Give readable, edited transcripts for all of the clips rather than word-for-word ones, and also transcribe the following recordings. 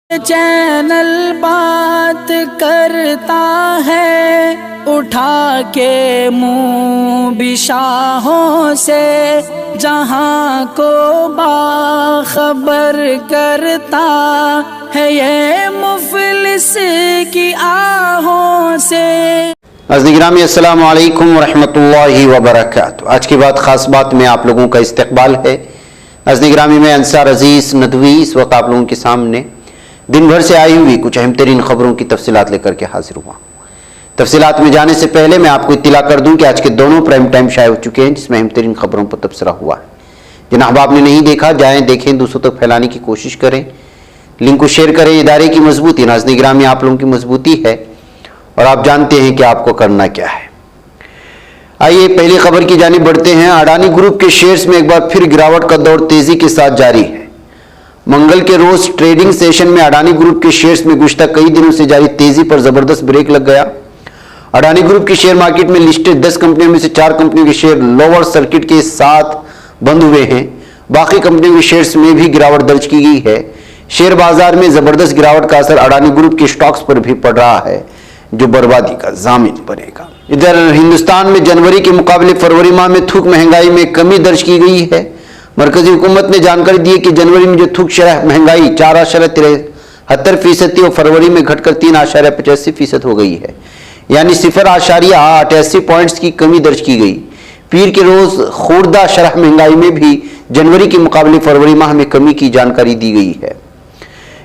Channel بات کرتا ہے اٹھا کے منہ بشاہوں سے، جہاں کو باخبر کرتا ہے یہ مفلس کی آہوں سے۔ عزیز گرامی السلام علیکم ورحمۃ اللہ وبرکاتہ۔ آج کی بات خاص بات میں آپ لوگوں کا استقبال ہے۔ عزیز گرامی میں انصار عزیز ندوی اس وقت آپ لوگوں کے سامنے دن بھر سے آئی ہوئی کچھ اہم ترین خبروں کی تفصیلات لے کر کے حاضر ہوا ہوں۔ تفصیلات میں جانے سے پہلے میں آپ کو اطلاع کر دوں کہ آج کے دونوں پرائم ٹائم شائع ہو چکے ہیں جس میں اہم ترین خبروں پر تبصرہ ہوا ہے۔ جناب آپ نے نہیں دیکھا جائیں دیکھیں، دوسروں تک پھیلانے کی کوشش کریں، لنک کو شیئر کریں۔ ادارے کی مضبوطی ناظرین گرامی آپ لوگوں کی مضبوطی ہے اور آپ جانتے ہیں کہ آپ کو کرنا کیا ہے۔ آئیے پہلی خبر کی جانب بڑھتے ہیں۔ اڈانی گروپ کے شیئرز میں ایک بار پھر گراوٹ کا دور تیزی کے ساتھ جاری ہے۔ منگل کے روز ٹریڈنگ سیشن میں اڈانی گروپ کے شیئرز میں گزشتہ کئی دنوں سے جاری تیزی پر زبردست بریک لگ گیا۔ اڈانی گروپ کی شیئر مارکیٹ میں لسٹڈ 10 کمپنیوں میں سے 4 کمپنیوں کے شیئر لوور سرکٹ کے ساتھ بند ہوئے ہیں، باقی کمپنیوں کے شیئرز میں بھی گراوٹ درج کی گئی ہے۔ شیئر بازار میں زبردست گراوٹ کا اثر اڈانی گروپ کے سٹاکس پر بھی پڑ رہا ہے جو بربادی کا ضامن بنے گا۔ ادھر ہندوستان میں جنوری کے مقابلے فروری ماہ میں تھوک مہنگائی میں کمی درج کی گئی ہے۔ مرکزی حکومت نے جانکاری دی ہے کہ جنوری میں جو تھوک شرح مہنگائی 4.73% تھی وہ فروری میں گھٹ کر 3.85% ہو گئی ہے، یعنی 0.88 پوائنٹس کی کمی درج کی گئی۔ پیر کے روز خوردہ شرح مہنگائی میں بھی جنوری کے مقابلے فروری ماہ میں کمی کی جانکاری دی گئی ہے۔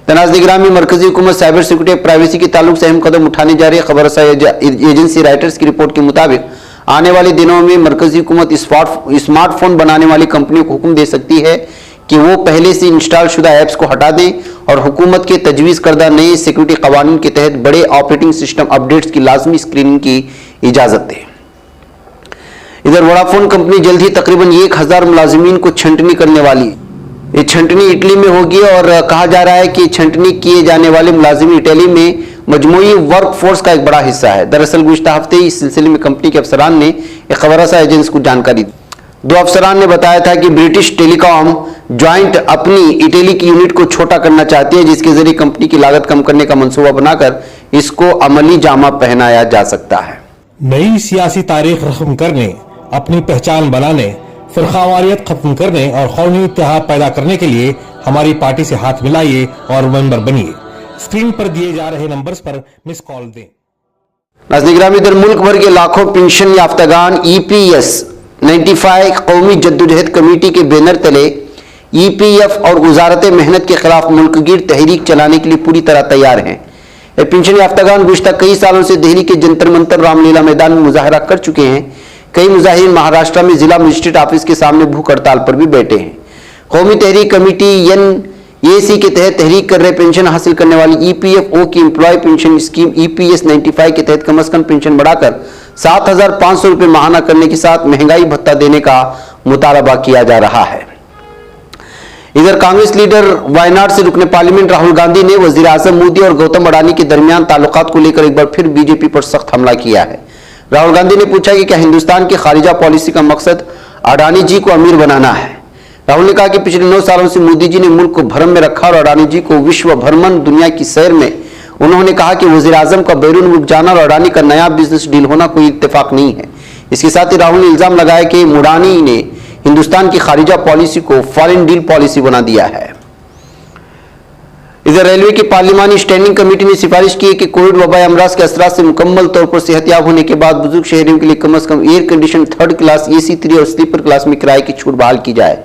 ناظرین گرامی مرکزی حکومت سائبر سیکورٹی اور پرائیویسی کے تعلق سے اہم قدم اٹھانے جا رہی ہے۔ خبر رسائی ایجنسی رائٹرز کی رپورٹ کے مطابق آنے والے دنوں میں مرکزی حکومت اسمارٹ فون بنانے والی کمپنیوں کو حکم دے سکتی ہے کہ وہ پہلے سے انسٹال شدہ ایپس کو ہٹا دیں اور حکومت کے تجویز کردہ نئے سیکورٹی قوانین کے تحت بڑے آپریٹنگ سسٹم اپ ڈیٹس کی لازمی اسکریننگ کی اجازت دیں۔ ادھر ووڈافون کمپنی جلد ہی تقریباً 1000 ملازمین کو چھنٹنی کرنے والی ہے۔ یہ چھنٹنی اٹلی میں ہوگی اور کہا جا رہا ہے کہ چھنٹنی کیے جانے والے ملازمین اٹلی میں مجموعی ورک فورس کا ایک بڑا حصہ ہے۔ دراصل گزشتہ ہفتے اس سلسلے میں کمپنی کے افسران نے ایک خبر رساں ایجنسی کو جانکاری دی۔ 2 افسران نے بتایا تھا کہ برٹش ٹیلی کام جوائنٹ اپنی اٹلی کی یونٹ کو چھوٹا کرنا چاہتی ہے جس کے ذریعے کمپنی کی لاگت کم کرنے کا منصوبہ بنا کر اس کو عملی جامہ پہنایا جا سکتا ہے۔ نئی سیاسی تاریخ رقم کرنے، اپنی پہچان بنانے، فرقہ ختم کرنے اور قومی اتحاد پیدا کرنے کے لیے ہماری پارٹی سے ہاتھ ملائیے اور ممبر بنیے۔ اسکرین پر دیے جا رہے نمبرز پر مس کال دیں۔ ناظرین گرامی ادھر ملک بھر کے لاکھوں پنشن یافتگان ای پی ایس 95 قومی جدوجہد کمیٹی کے بینر تلے ای پی ایف اور وزارت محنت کے خلاف ملک گیر تحریک چلانے کے لیے پوری طرح تیار ہیں۔ یہ پنشن یافتگان گزشتہ کئی سالوں سے دہلی کے جنتر منتر رام لیلا میدان میں مظاہرہ کر چکے ہیں۔ کئی مظاہرین مہاراشٹر میں ضلع مجسٹریٹ آفس کے سامنے بھوک ہڑتال پر بھی بیٹھے ہیں۔ قومی تحریک کمیٹی NAC کے تحت تحریک کر رہے پنشن حاصل کرنے والی ای پی ایف او کی امپلائی پنشن اسکیم ای پی ایس 95 کے تحت کم از کم پنشن بڑھا کر 7500 روپے ماہانہ کرنے کے ساتھ مہنگائی بھتہ دینے کا مطالبہ کیا جا رہا ہے۔ ادھر کانگریس لیڈر وائناڈ سے رکن پارلیمنٹ راہل گاندھی نے وزیر اعظم مودی اور گوتم اڈانی کے درمیان تعلقات کو لے کر ایک بار پھر بی جے پی پر سخت حملہ کیا ہے۔ راہل گاندھی نے پوچھا کہ کیا ہندوستان کی خارجہ پالیسی کا مقصد اڈانی جی کو امیر بنانا ہے۔ راہل نے کہا کہ پچھلے 9 سالوں سے مودی جی نے ملک کو بھرم میں رکھا اور اڈانی جی کو وشو بھرمن دنیا کی سیر میں۔ انہوں نے کہا کہ وزیر اعظم کا بیرون ملک جانا اور اڈانی کا نیا بزنس ڈیل ہونا کوئی اتفاق نہیں ہے۔ اس کے ساتھ ہی راہل نے الزام لگایا کہ مڈانی نے ہندوستان کی خارجہ پالیسی کو فارن ڈیل پالیسی بنا دیا ہے۔ ادھر ریلوے کی پارلیمانی اسٹینڈنگ کمیٹی نے سفارش کی ہے کہ کووڈ وبائی امراض کے اثرات سے مکمل طور پر صحت یاب ہونے کے بعد بزرگ شہریوں کے لیے کم از کم air condition 3rd class AC 3 اور سلیپر کلاس میں کرائے کی چھوٹ بحال کی جائے۔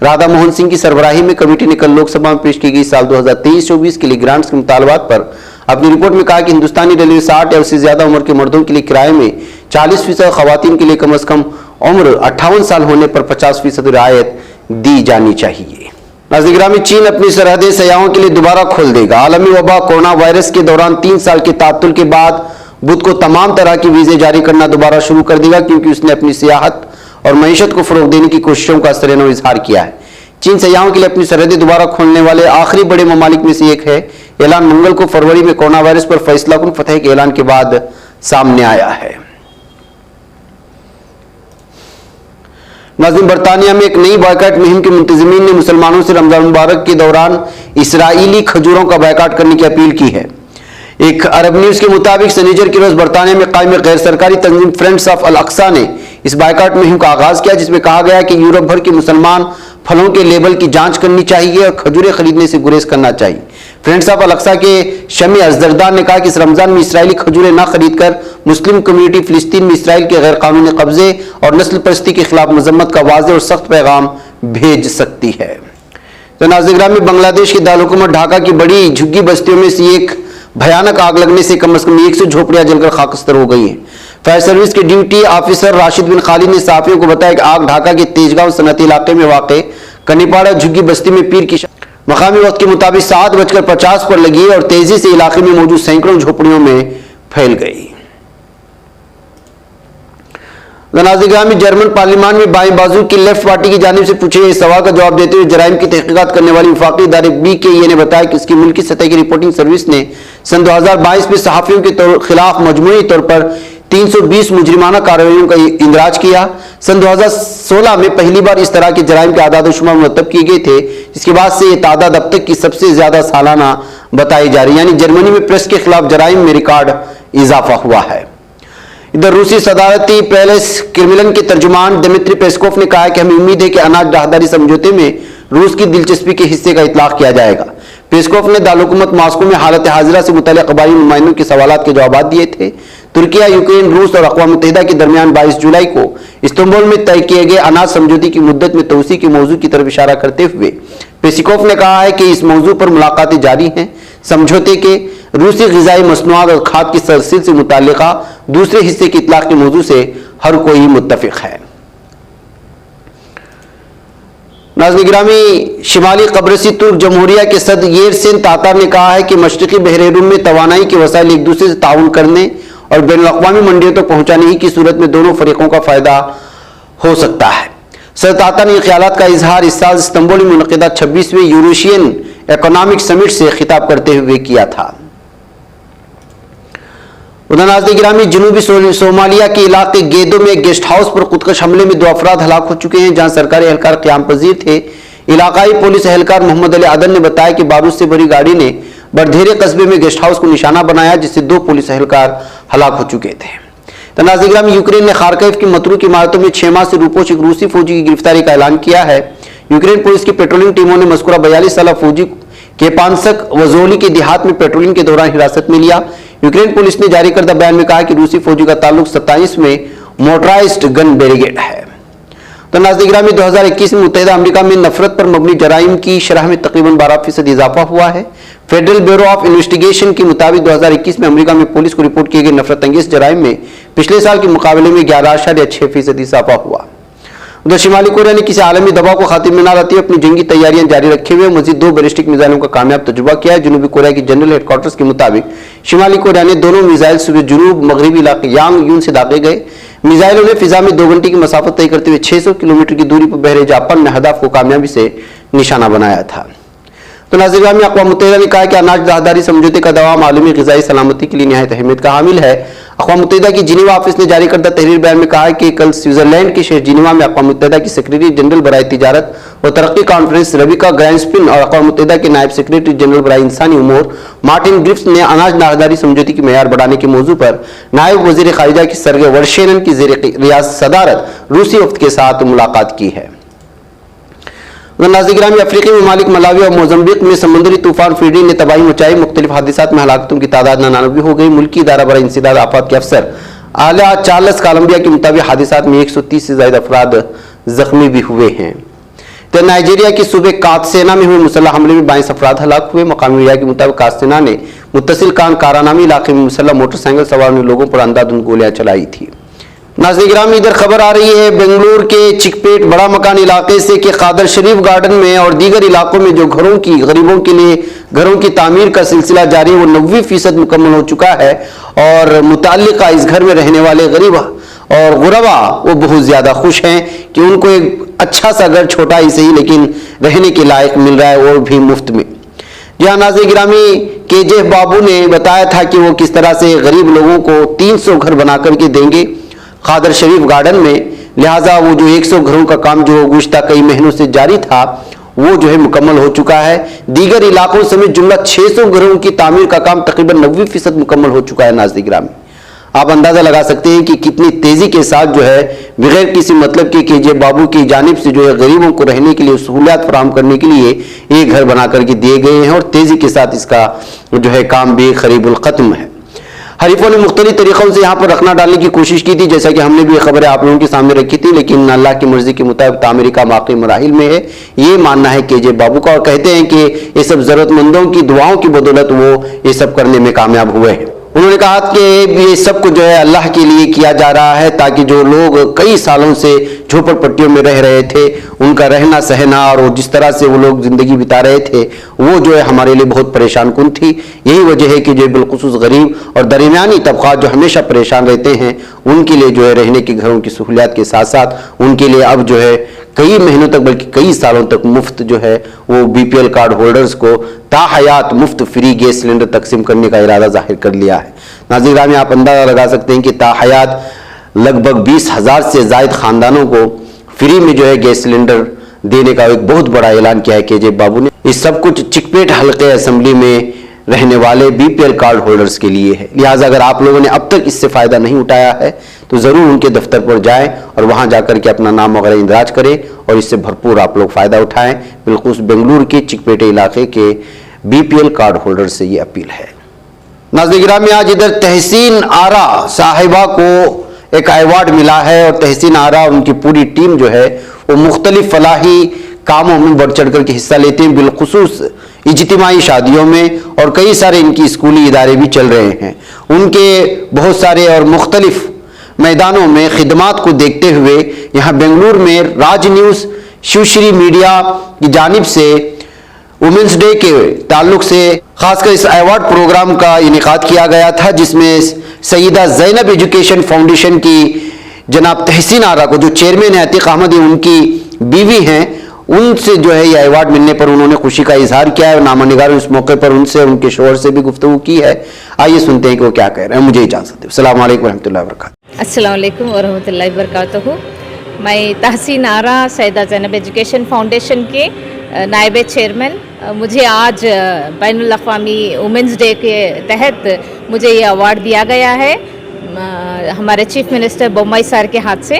رادھا موہن سنگھ کی سربراہی میں کمیٹی نے کل لوک سبھا میں پیش کی گئی سال 2023-24 کے لیے گرانٹس کے مطالبات پر اپنی رپورٹ میں کہا کہ ہندوستانی ریلوے 60 یا اس سے زیادہ عمر کے مردوں کے لیے کرائے میں 40%، خواتین کے لیے کم از کم عمر 58 سال ہونے پر 50% رعایت دی جانی چاہیے۔ ناظرین گرامی چین اپنی سرحدیں سیاحوں کے لیے دوبارہ کھول دے گا۔ عالمی وبا کورونا وائرس کے دوران 3 سال کے تعطل کے بعد بدھ کو تمام طرح کی ویزے جاری کرنا دوبارہ شروع کر دے گا کیونکہ اس نے اپنی سیاحت اور معیشت کو فروغ دینے کی کوششوں کا سرنو اظہار کیا ہے۔ چین سیاحوں کے لیے اپنی سرحدیں دوبارہ کھولنے والے آخری بڑے ممالک میں سے ایک ہے۔ اعلان منگل کو فروری میں کورونا وائرس پر فیصلہ کن فتح کے اعلان کے بعد سامنے آیا ہے۔ नाज़रीन, बरतानिया में एक नई बॉयकॉट मुहिम के मुंतज़मीन ने मुसलमानों से रमज़ान मुबारक के दौरान इसराइली खजूरों का बॉयकॉट करने की अपील की है। एक अरब न्यूज़ के मुताबिक शनिचर के रोज़ बरतानिया में कायम गैर सरकारी तंजीम फ्रेंड्स ऑफ अल अक्सा ने इस बॉयकॉट मुहिम का आगाज़ किया, जिसमें कहा गया कि यूरोप भर के मुसलमान फलों के लेबल की जांच करनी चाहिए और खजूरें खरीदने से गुरेज करना चाहिए। फ्रेंड्स ऑफ अल अक्सा के शमी अज़दरदान ने कहा कि इस रमज़ान में इसराइली खजूरें न खरीद कर मुस्लिम कम्युनिटी फिलिस्तीन में इसराइल के गैर कानूनी कब्जे और नस्ल परस्ती के खिलाफ मजम्मत का वाज़ेह और सख्त पैगाम भेज सकती है। तो नाज़रीन, में बांग्लादेश की दारुलहुकूमत ढाका की बड़ी झुग्गी बस्तियों में से एक भयानक आग लगने से कम 100 झोपड़ियां जलकर खाकस्तर हो गई हैं। फायर सर्विस के ड्यूटी ऑफिसर राशिद बिन खालिद ने साफियों को बताया कि आग ढाका के तेजगांव सनती इलाके में वाक़ कनीपाड़ा झुग्गी बस्ती में पीर की मकामी वक्त के मुताबिक 7:50 पर लगी और तेजी से इलाके में मौजूद सैकड़ों झोपड़ियों में फैल गई। नाज़रीन, जर्मन पार्लियामान में बाएं बाजू की लेफ्ट पार्टी की जानिब से पूछे गए सवाल का जवाब देते हुए जराइम की तहकीकात करने वाली वफाकी इदारे BKA ने बताया कि इसकी मुल्की सतह की रिपोर्टिंग सर्विस ने सन 2022 में सहाफ़ियों के खिलाफ मजमूई तौर पर 320 मुजरिमाना कार्रवाइयों का इंदराज किया। सन 2016 में पहली बार इस तरह के जराइम के आदाद शुमार मुरतब किए गए थे, जिसके बाद से ये तादाद अब तक की सबसे ज्यादा सालाना बताई जा रही है। यानी जर्मनी में प्रेस के खिलाफ जराइम में रिकॉर्ड इजाफा हुआ है। इधर रूसी सदारती पैलेस क्रेमलिन के तर्जुमान दिमित्री पेस्कोव ने कहा है कि हमें उम्मीद है कि अनाज राहदारी समझौते में रूस की दिलचस्पी के हिस्से का इतलाक किया जाएगा। पेस्कोव ने दारुलहुकूमत मॉस्को में हालत हाजिरा से मुतल्लिक़ कबायली नुमाइंदों के सवालात के जवाब दिए थे। तुर्किया, यूक्रेन, रूस और अक़वाम मुत्तहिदा के दरमियान 22 जुलाई को इस्तांबुल में तय किए गए अनाज समझौते की मुद्दत में तोसी के मौजू की तरफ इशारा करते हुए पेस्कोव ने कहा है कि इस मौजू पर मुलाकातें जारी हैं। समझौते के रूसी ग़िज़ाई मसनूआत और खाद की सरसिल से मुताल्लिक़ा दूसरे हिस्से के इतलाक़ के मौजू से हर कोई मुत्तफ़िक़ है। नाज़रीन गिरामी, शिमाली कब्रसी तुर्क जमहूरिया के सदर येरसेन तातार ने कहा है कि मशरक़ी बहर-ए-रूम में तवानाई के वसाइल एक दूसरे से ताउन करने और बैनुल-अक़वामी मंडियों तक पहुँचाने की सूरत में दोनों फरीकों का फ़ायदा हो सकता है। सदर तातार ने ख्यालात का इजहार इस साल इस्तांबुल में मुनक़िदा 26वें यूरेशियन इकोनॉमिक समिट से खिताब करते हुए किया था। उधर नाज़रीन गिरामी, जनूबी सोमालिया के इलाके गेदो में एक गेस्ट हाउस पर खुदकश हमले में 2 अफराद हलाक हो चुके हैं, जहां सरकारी एहलकार क़याम पजीर थे। इलाकाई पुलिस एहलकार मोहम्मद अली आदन ने बताया कि बारूद से भरी गाड़ी ने बरधेरे कस्बे में गेस्ट हाउस को निशाना बनाया, जिससे 2 पुलिस एहलकार हलाक हो चुके थे। तो नाज़रीन गिरामी, यूक्रेन ने खारकीव की मतरूक इमारतों में 6 माह से रूपोश एक रूसी फौजी की गिरफ्तारी का ऐलान किया है। यूक्रेन पुलिस की पेट्रोलिंग टीमों ने मज़कूरा 42 साला फौजी के पांसक वजोली के देहात में पेट्रोलिंग के दौरान हिरासत में लिया। यूक्रेन पुलिस ने जारी करदा बयान में कहा कि रूसी फौजी का ताल्लुक 27वें मोटराइज्ड गन ब्रिगेड है। तो नाज़रीन गिरामी, 2021 में मुत्तहिदा अमेरिका में नफरत पर मबनी जराइम की शरह में तकरीबन 12% इजाफा हुआ है। फेडरल ब्यूरो ऑफ इन्वेस्टिगेशन के मुताबिक 2021 में अमेरिका में पुलिस को रिपोर्ट किए गए नफरत अंगेज जराइम में पिछले साल के मुकाबले में 11.6% इजाफा हुआ। उधर शिमाली कोरिया ने किसी आलमी दबाव को खातिर में न लाते हुए अपनी जंगी तैयारियां जारी रखे हुए मजीद 2 बैलिस्टिक मिसाइलों का कामयाब तजुर्बा किया है। जनूबी कोरिया की जनरल हेडक्वार्टर्स के मुताबिक शिमाली कोरिया ने दोनों मिसाइल सुबह जुनूब मगरबी इलाके यांग यून से दागे गए। मिसाइलों ने फिजा में 2 घंटे की मसाफत तय करते हुए 600 किलोमीटर की दूरी पर बहरे जापान में हदफ को कामयाबी से निशाना बनाया था। तो नाज़रीन में अक़वाम मुत्तहिदा ने कहा कि अनाज राहदारी समझौते का दवाम आलमी ग़िज़ाई सलामती के लिए निहायत अहमियत का हामिल है। अक़वाम मुत्तहिदा की जिनेवा ऑफिस ने जारी करदा तहरीर बयान में कहा है कि कल स्विट्ज़रलैंड के शहर जिनेवा में अक़वाम मुत्तहिदा की सेक्रेटरी जनरल बराए तिजारत और तरक्की कॉन्फ्रेंस रबिका ग्रैंडस्पिन और अक़वाम मुत्तहिदा के नायब सेक्रेटरी जनरल बराए इंसानी उमूर मार्टिन ग्रिफ्स ने अनाज राहदारी समझौते की मेयार बढ़ाने के मौजू पर नायब वज़ीर ख़ारिजा की सरगे वर्शेनन की ज़ेर सदारत रूसी वफ़द के साथ मुलाकात की है। नाज़रीन गिरामी, अफ्रीकी ममालिक मलावी और मोज़म्बिक में समुद्री तूफान फ्रीडी ने तबाही मचाई। मुख्तलिफ हादिसात में हलाकतों की तादाद 99 हो गई। मुल्की इदारा बराए इंसदाद आफात के अफसर आला चार्ल्स कोलंबिया के मुताबिक हादिसात में 130 से ज़्यादा अफराद जख्मी भी हुए हैं। तो नाइजीरिया के सूबे कातसेना में हुए मुसल्लह हमले में 22 अफराद हलाक हुए। मकामी मीडिया के मुताबिक कातसेना ने मुत्तसिल कारानामी इलाके में मुसल्लह मोटरसाइकिल सवार लोगों पर अंधाधुंध गोलियां चलाई थी। नाज़रीन गिरामी, इधर खबर आ रही है बेंगलुरु के चिकपेट बड़ा मकान इलाके से कि कादर शरीफ गार्डन में और दीगर इलाकों में जो गरीबों के लिए घरों की तामीर का सिलसिला जारी है वो 90% मुकम्मल हो चुका है और मुताल्लिका इस घर में रहने वाले गरीब और गुरबा वो बहुत ज़्यादा खुश हैं कि उनको एक अच्छा सा घर, छोटा ही सही लेकिन रहने के लायक मिल रहा है और भी मुफ्त में। जी हाँ नाज़रीन गिरामी, KJ बाबू ने बताया था कि वो किस तरह से गरीब लोगों को 300 घर बना करके देंगे कादर शरीफ गार्डन में। لہٰذا وہ جو 100 گھروں کا کام جو گزشتہ کئی مہینوں سے جاری تھا وہ جو ہے مکمل ہو چکا ہے. دیگر علاقوں سمیت جملہ 600 گھروں کی تعمیر کا کام تقریباً 90% مکمل ہو چکا ہے. ناظرین گرامی آپ اندازہ لگا سکتے ہیں کہ کتنی تیزی کے ساتھ جو ہے بغیر کسی مطلب کے KJ بابو کی جانب سے جو ہے غریبوں کو رہنے کے لیے سہولیات فراہم کرنے کے لیے یہ گھر بنا کر کے دیے گئے ہیں اور تیزی کے ساتھ اس کا جو ہے کام بھی قریب الختم ہے. حریفوں نے مختلف طریقوں سے یہاں پر رکھنا ڈالنے کی کوشش کی تھی، جیسا کہ ہم نے بھی خبریں آپ لوگوں کے سامنے رکھی تھی، لیکن اللہ کی مرضی کے مطابق تعمیر کا باقی مراحل میں ہے. یہ ماننا ہے KJ بابو کا، اور کہتے ہیں کہ یہ سب ضرورت مندوں کی دعاؤں کی بدولت وہ یہ سب کرنے میں کامیاب ہوئے ہیں. انہوں نے کہا کہ یہ سب کو جو ہے اللہ کے لیے کیا جا رہا ہے تاکہ جو لوگ کئی سالوں سے جھوپڑ پٹیوں میں رہ رہے تھے ان کا رہنا سہنا اور جس طرح سے وہ لوگ زندگی بتا رہے تھے وہ جو ہے ہمارے لیے بہت پریشان کن تھی. یہی وجہ ہے کہ جو بالخصوص غریب اور درمیانی طبقات جو ہمیشہ پریشان رہتے ہیں ان کے لیے جو ہے رہنے کے گھروں کی سہولیات کے ساتھ ساتھ ان کے لیے اب جو ہے کئی مہینوں تک بلکہ کئی سالوں تک مفت جو ہے وہ BPL کارڈ ہولڈرز کو تا حیات مفت فری گیس سلنڈر تقسیم کرنے کا ارادہ ظاہر کر لیا ہے. ناظرین گرامی آپ اندازہ لگا سکتے ہیں کہ تا حیات لگ بھگ 20,000 سے زائد خاندانوں کو فری میں جو ہے گیس سلنڈر دینے کا ایک بہت بڑا اعلان کیا ہے KJ بابو نے. یہ سب کچھ چکپیٹ حلقے اسمبلی میں رہنے والے BPL کارڈ ہولڈرز کے لیے ہے. لہٰذا اگر آپ لوگوں نے اب تک اس سے فائدہ نہیں اٹھایا ہے تو ضرور ان کے دفتر پر جائیں اور وہاں جا کر کے اپنا نام وغیرہ اندراج کریں اور اس سے بھرپور آپ لوگ فائدہ اٹھائیں. بالخصوص بنگلور کے چکپیٹے علاقے کے BPL کارڈ ہولڈر سے یہ اپیل ہے. ناظرین گرامی آج ادھر تحسین آرا صاحبہ کو ایک ایوارڈ ملا ہے اور تحسین آرا اور ان کی پوری ٹیم جو ہے وہ مختلف فلاحی کاموں میں بڑھ چڑھ کر کے حصہ لیتے ہیں، بالخصوص اجتماعی شادیوں میں، اور کئی سارے ان کی اسکولی ادارے بھی چل رہے ہیں. ان کے بہت سارے اور مختلف میدانوں میں خدمات کو دیکھتے ہوئے یہاں بنگلور میں راج نیوز شیوشری میڈیا کی جانب سے وومنس ڈے کے تعلق سے خاص کر اس ایوارڈ پروگرام کا انعقاد کیا گیا تھا، جس میں سیدہ زینب ایجوکیشن فاؤنڈیشن کی جناب تحسین آرا کو جو چیئرمین ہے عتیق احمد ان کی بیوی ہیں ان سے جو ہے یہ ایوارڈ ملنے پر انہوں نے خوشی کا اظہار کیا ہے. نامہ نگاروں اس موقع پر ان سے ان کے شوہر سے بھی گفتگو کی ہے. آئیے سنتے ہیں کہ وہ کیا کہہ رہے ہیں. مجھے اجازت دیں. السلام علیکم ورحمۃ اللہ وبرکاتہ. السلام علیکم ورحمۃ اللہ وبرکاتہ. میں تحسین آرا سیدہ زینب ایجوکیشن فاؤنڈیشن کے نائب چیئرمین. مجھے آج بین الاقوامی وومنس ڈے کے تحت مجھے یہ ایوارڈ دیا گیا ہے ہمارے چیف منسٹر بومائی سر کے ہاتھ سے.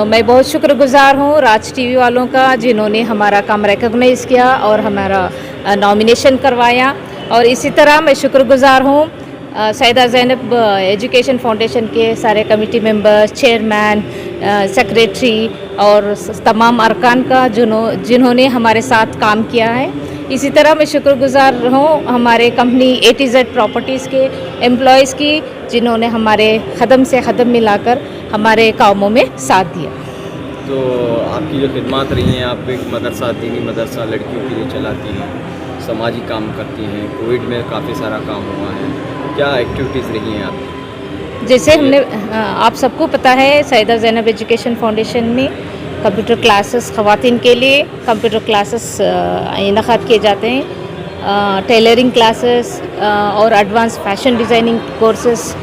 میں بہت شکر گزار ہوں راج ٹی وی والوں کا جنہوں نے ہمارا کام ریکگنائز کیا اور ہمارا نامینیشن کروایا. اور اسی طرح میں شکر گزار ہوں سیدہ زینب ایجوکیشن فاؤنڈیشن کے سارے کمیٹی ممبرز، چیئرمین، سیکریٹری اور تمام ارکان کا جنہوں نے ہمارے ساتھ کام کیا ہے. اسی طرح میں شکر گزار ہوں ہمارے company A to Z properties کے امپلائیز کی جنہوں نے ہمارے قدم سے قدم ملا کر ہمارے کاموں میں ساتھ دیا. تو آپ کی جو خدمات رہی ہیں، آپ ایک مدرسہ، دینی مدرسہ لڑکیوں کے لیے چلاتی ہیں، سماجی کام کرتی ہیں، کووڈ میں کافی سارا کام ہوا ہے، کیا ایکٹیویٹیز رہی ہیں آپ کی؟ جیسے ہم نے آپ سب کو پتہ ہے سیدہ زینب ایجوکیشن فاؤنڈیشن میں کمپیوٹر کلاسز خواتین کے لیے کمپیوٹر کلاسز انعقاد کیے جاتے ہیں، ٹیلرنگ کلاسز اور ایڈوانس فیشن ڈیزائننگ کورسز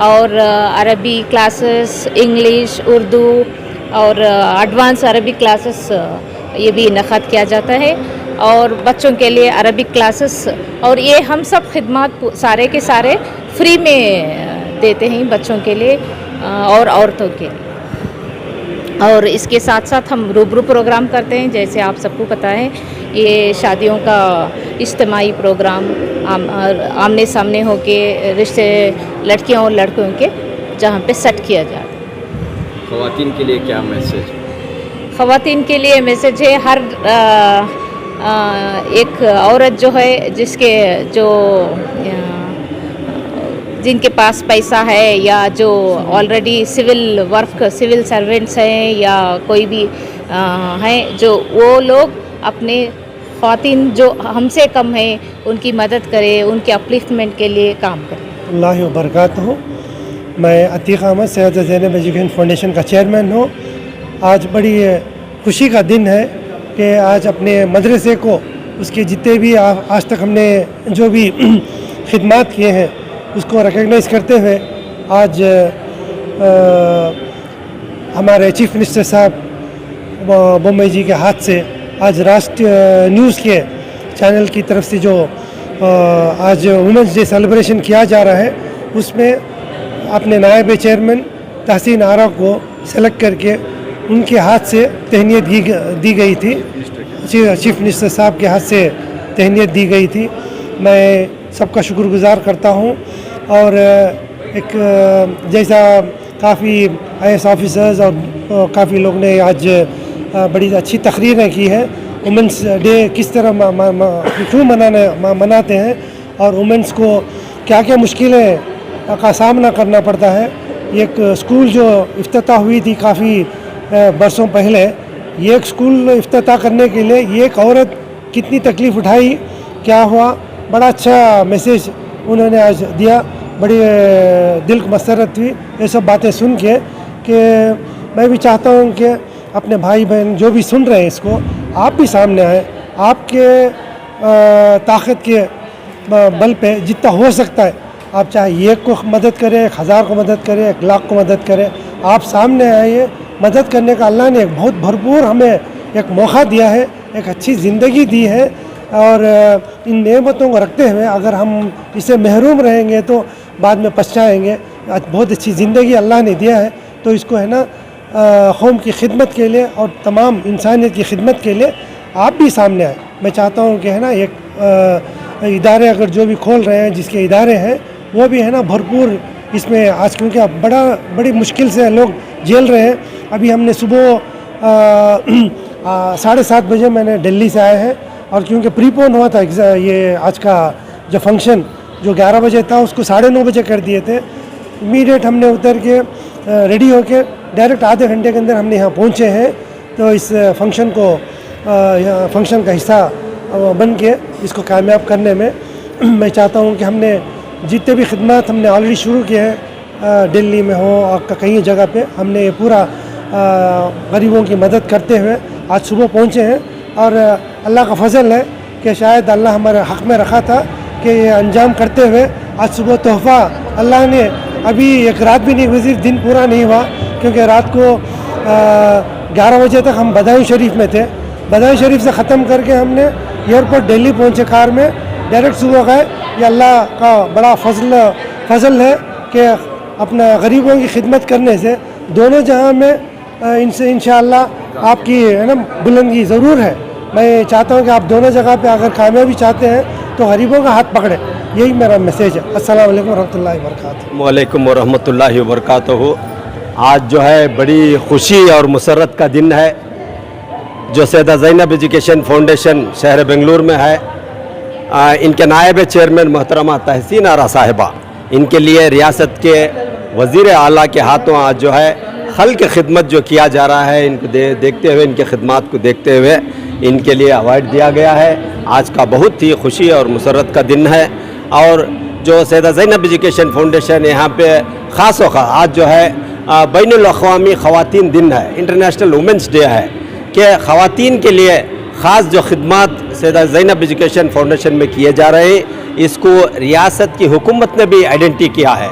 اور عربی کلاسز، انگلش، اردو اور ایڈوانس عربی کلاسز یہ بھی انعقاد کیا جاتا ہے. اور بچوں کے لیے عربک کلاسز، اور یہ ہم سب خدمات سارے کے سارے فری میں دیتے ہیں بچوں کے لیے اور عورتوں کے لیے. اور اس کے ساتھ ساتھ ہم روبرو پروگرام کرتے ہیں. جیسے آپ سب کو پتہ ہے یہ شادیوں کا اجتماعی پروگرام آمنے سامنے ہو کے رشتے لڑکیوں اور لڑکوں کے جہاں پہ سیٹ کیا جاتا ہے. خواتین کے لیے کیا میسج؟ خواتین کے لیے میسج ہے ہر ایک عورت جو ہے جن کے پاس پیسہ ہے یا جو آلریڈی سول سرونٹس ہیں یا کوئی بھی ہیں جو وہ لوگ اپنے خواتین جو ہم سے کم ہیں ان کی مدد کرے، ان کے اپلفٹمنٹ کے لیے کام کرے. اللہ وبرکاتہ. میں عتیق احمد سیدہ زینب ایجوکیشن فاؤنڈیشن کا چیئرمین ہوں. آج بڑی خوشی کا دن ہے کہ آج اپنے مدرسے کو اس کے جتنے بھی آج تک ہم نے جو بھی خدمات کیے ہیں اس کو ریکگنائز کرتے ہوئے آج हमारे चीफ मिनिस्टर साहब बम्बई जी के हाथ से आज राष्ट्रीय न्यूज़ के चैनल की तरफ से जो आज वुमेंस डे सेलिब्रेशन किया जा रहा है, उसमें अपने नायब चेयरमैन तहसीन आरा को सेलेक्ट करके उनके हाथ से तहनीत दी गई थी, चीफ मिनिस्टर साहब के हाथ से तहनीत दी गई थी। मैं सबका शुक्रगुजार करता हूँ। और एक जैसा काफ़ी IAS ऑफिसर्स और काफ़ी लोग ने आज बड़ी अच्छी तकरीरें की है, वुमेंस डे किस तरह क्यों मनाते हैं और वुमेंस को क्या क्या मुश्किलें का सामना करना पड़ता है। एक स्कूल जो इफ्तिताह हुई थी काफ़ी बरसों पहले, ये एक स्कूल इफ्तिताह करने के लिए ये एक औरत कितनी तकलीफ़ उठाई, क्या हुआ, बड़ा अच्छा मैसेज उन्होंने आज दिया, बड़ी दिल को मसरत हुई ये सब बातें सुन के। कि मैं भी चाहता हूँ कि अपने भाई बहन जो भी सुन रहे हैं इसको, आप भी सामने आए, आपके ताकत के बल पे जितना हो सकता है आप चाहे एक को मदद करें, 1000 को मदद करें, 1 लाख को मदद करें, आप सामने आइए। मदद करने का अल्लाह ने एक बहुत भरपूर हमें एक मौका दिया है, एक अच्छी ज़िंदगी दी है। और इन नेमतों को रखते हुए अगर हम इसे महरूम रहेंगे तो बाद में पछताएंगे। आज बहुत अच्छी ज़िंदगी अल्लाह ने दिया है, तो इसको है ना कौम की खिदमत के लिए और तमाम इंसानियत की खिदमत के लिए आप भी सामने आए। मैं चाहता हूँ कि है ना एक इदारे अगर जो भी खोल रहे हैं, जिसके इदारे हैं, वो भी है ना भरपूर इसमें आज, क्योंकि अब बड़ी मुश्किल से लोग झेल रहे हैं। अभी हमने सुबह 7:30 बजे मैंने दिल्ली से आए हैं, और क्योंकि प्रीपोन हुआ था ये आज का जो फंक्शन जो 11 बजे था उसको 9:30 बजे कर दिए थे। इमीडिएट हमने उतर के रेडी होके डायरेक्ट आधे घंटे के अंदर हमने यहाँ पहुँचे हैं। तो इस फंक्शन का हिस्सा बन के इसको कामयाब करने में मैं चाहता हूँ कि हमने जितने भी खिदमत हमने ऑलरेडी शुरू किए हैं, दिल्ली में हो और कई जगह पे, हमने पूरा गरीबों की मदद करते हुए आज सुबह पहुँचे हैं। और अल्लाह का फजल है कि शायद अल्लाह हमारे हक़ में रखा था कि ये अंजाम करते हुए आज सुबह तोहफ़ा अल्लाह ने, अभी एक रात भी नहीं गुजरी, दिन पूरा नहीं हुआ, क्योंकि रात को 11 बजे तक हम बदायूं शरीफ में थे। बदायूं शरीफ से ख़त्म करके हमने एयरपोर्ट दिल्ली पहुँचे कार में, डायरेक्ट सुबह गए। ये अल्लाह का बड़ा फजल है कि अपना गरीबों की खिदमत करने से दोनों जहां में इनसे इंशाअल्लाह आपकी है ना बुलंदी ज़रूर है। मैं चाहता हूं कि आप दोनों जगह पे अगर कामयाबी चाहते हैं तो गरीबों का हाथ पकड़े, यही मेरा मैसेज है। अस्सलाम वालेकुम रहमतुल्लाहि व बरकातहू। वालेकुम रहमतुल्लाहि व बरकातहू। आज जो है बड़ी खुशी और मुसर्रत का दिन है, जो सैयदा ज़ैनब एजुकेशन फाउंडेशन शहर बेंगलुरु में है। इनके नायब चेयरमैन मोहतरमा तहसीन आरा साहिबा, इनके लिए रियासत के वज़ीर आला के हाथों आज जो है खल की खिदमत जो किया जा रहा है, इनको देखते हुए, इनके खिदमत को देखते हुए इनके लिए अवार्ड दिया गया है। आज का बहुत ही खुशी और मुसर्रत का दिन है। और जो सैयदा ज़ैनब एजुकेशन फाउंडेशन यहाँ पे ख़ास आज जो है बैनुल अक़वामी ख़वातीन दिन है, इंटरनेशनल वुमेंस डे है, कि ख़वातीन के लिए ख़ास जो खिदमत सैयदा ज़ैनब एजुकेशन फाउंडेशन में किए जा रहे हैं, इसको रियासत की हुकूमत ने भी आइडेंटिटी किया है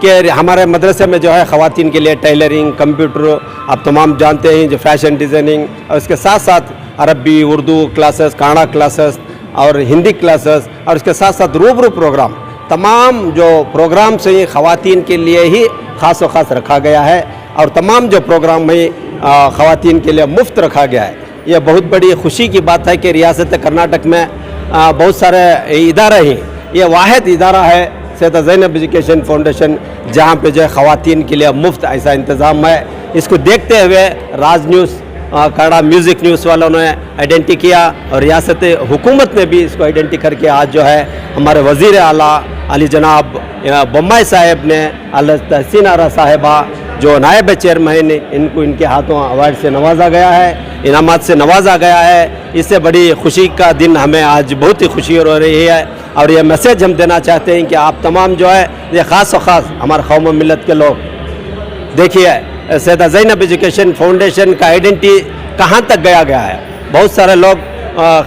कि हमारे मदरसे में जो है ख़वातीन के लिए टेलरिंग, कंप्यूटर, आप तमाम जानते हैं, जो फैशन डिज़ाइनिंग, और इसके साथ साथ अरबी, उर्दू क्लासेस, काना क्लासेस और हिंदी क्लासेस, और इसके साथ साथ रूबरू प्रोग्राम, तमाम जो प्रोग्राम से ख़वातीन के लिए ही ख़ास व ख़ास रखा गया है। और तमाम जो प्रोग्राम है ख़वातीन के लिए मुफ्त रखा गया है। ये बहुत बड़ी खुशी की बात है कि रियासत कर्नाटक में बहुत सारे इदारे हैं, ये वाहिद इदारा है सैयदा ज़ैनब एजुकेशन फाउंडेशन जहाँ पे जो है ख़वातीन के लिए मुफ्त ऐसा इंतज़ाम है। इसको देखते हुए राज न्यूज़, कड़ा म्यूज़िक न्यूज़ वालों ने आइडेंटिटी किया, और रियासत हुकूमत ने भी इसको आइडेंटिटी करके आज जो है हमारे वज़ीर आला अली जनाब बम्बई साहब ने तहसीन आरा साहिबा जो नायब चेयरमैन, इनको इनके हाथों अवार्ड से नवाजा गया है, इनामात से नवाजा गया है। इससे बड़ी खुशी का दिन हमें आज बहुत ही खुशी हो रही है। और ये मैसेज हम देना चाहते हैं कि आप तमाम जो है ये ख़ास व ख़ास हमारे कौम मिलत के लोग देखिए सैयदा ज़ैनब एजुकेशन फाउंडेशन का आइडेंटिटी कहाँ तक गया है। बहुत सारे लोग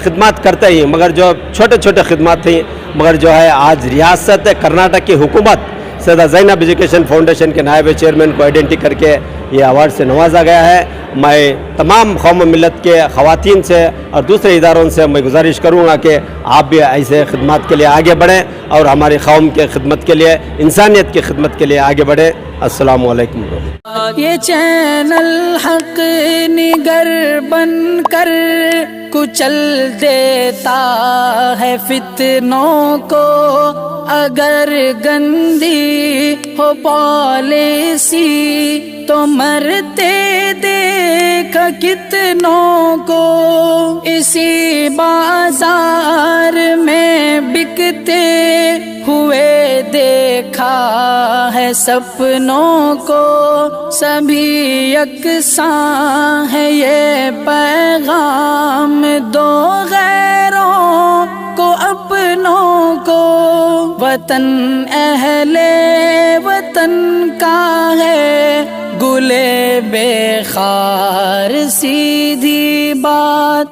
खिदमत करते ही, मगर जो छोटे छोटे खिदमत थी, मगर जो है आज रियासत कर्नाटक की हुकूमत सैयदा ज़ैनब एजुकेशन फाउंडेशन के नायब चेयरमैन को आइडेंटिटी करके یہ ایوارڈ سے نوازا گیا ہے. میں تمام قوم و ملت کے خواتین سے اور دوسرے اداروں سے میں گزارش کروں گا کہ آپ بھی ایسے خدمات کے لیے آگے بڑھیں اور ہماری قوم کے خدمت کے لیے, انسانیت کی خدمت کے لیے آگے بڑھیں. السلام علیکم. یہ چینل حق نگر بن کر کچل دیتا ہے فتنوں کو, اگر گندی ہو پالیسی تو مرتے دیکھ کتنوں کو. اسی بازار میں بکتے ہوئے دیکھا ہے سپنوں کو, سبھی یکساں ہے یہ پیغام دو غیروں کو اپنوں کو. وطن اہل وطن کا ہے گلے بے خار سی